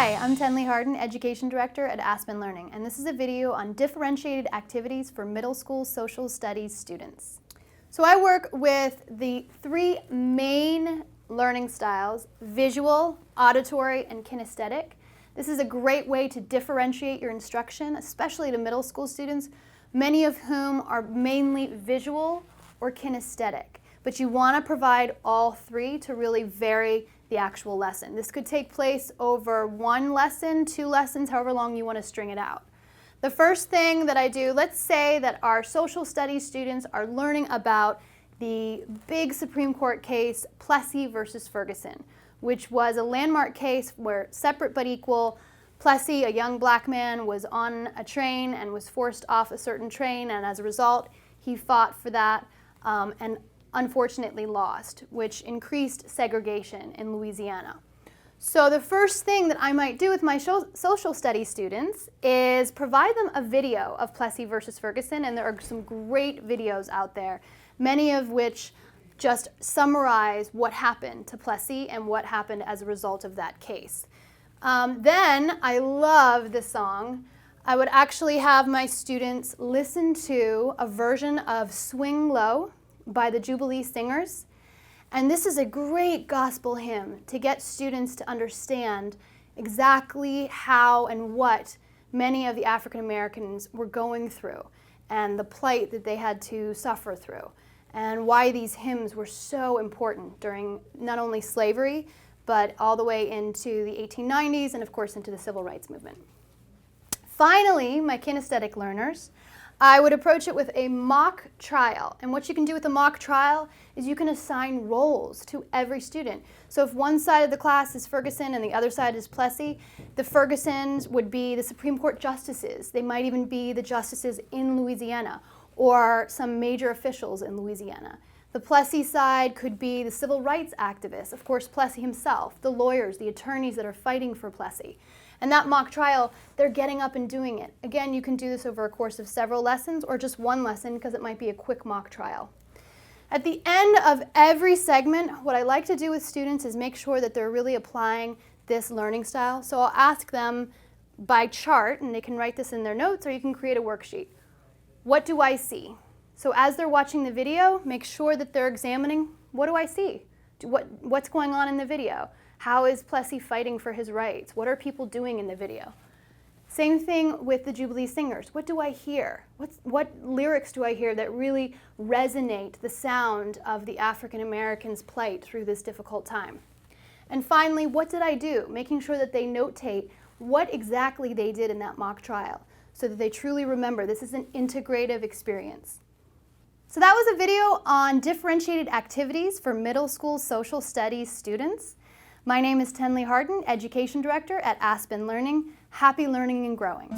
Hi, I'm Tenley Hardin, Education Director at Aspen Learning, and this is a video on differentiated activities for middle school social studies students. So I work with the three main learning styles: visual, auditory, and kinesthetic. This is a great way to differentiate your instruction, especially to middle school students, many of whom are mainly visual or kinesthetic. But you want to provide all three to really vary the actual lesson. This could take place over one lesson, 2 lessons, however long you want to string it out. The first thing that I do, let's say that our social studies students are learning about the big Supreme Court case, Plessy versus Ferguson, which was a landmark case where, separate but equal, Plessy, a young black man, was on a train and was forced off a certain train, and as a result, he fought for that and unfortunately lost, which increased segregation in Louisiana. So the first thing that I might do with my social studies students is provide them a video of Plessy versus Ferguson, and there are some great videos out there, many of which just summarize what happened to Plessy and what happened as a result of that case. Then, I love this song. I would actually have my students listen to a version of Swing Low by the Jubilee Singers. And this is a great gospel hymn to get students to understand exactly how and what many of the African Americans were going through and the plight that they had to suffer through, and why these hymns were so important during not only slavery, but all the way into the 1890s and of course into the Civil Rights Movement. Finally, my kinesthetic learners, I would approach it with a mock trial. And what you can do with a mock trial is you can assign roles to every student. So if one side of the class is Ferguson and the other side is Plessy, the Fergusons would be the Supreme Court justices. They might even be the justices in Louisiana or some major officials in Louisiana. The Plessy side could be the civil rights activists, of course Plessy himself, the lawyers, the attorneys that are fighting for Plessy. And that mock trial, they're getting up and doing it. Again, you can do this over a course of several lessons or just one lesson because it might be a quick mock trial. At the end of every segment, what I like to do with students is make sure that they're really applying this learning style. So I'll ask them by chart, and they can write this in their notes or you can create a worksheet. What do I see? So as they're watching the video, make sure that they're examining, what do I see? What's going on in the video? How is Plessy fighting for his rights? What are people doing in the video? Same thing with the Jubilee Singers. What do I hear? What lyrics do I hear that really resonate the sound of the African Americans' plight through this difficult time? And finally, what did I do? Making sure that they notate what exactly they did in that mock trial so that they truly remember this is an integrative experience. So that was a video on differentiated activities for middle school social studies students. My name is Tenley Hardin, Education Director at Aspen Learning. Happy learning and growing.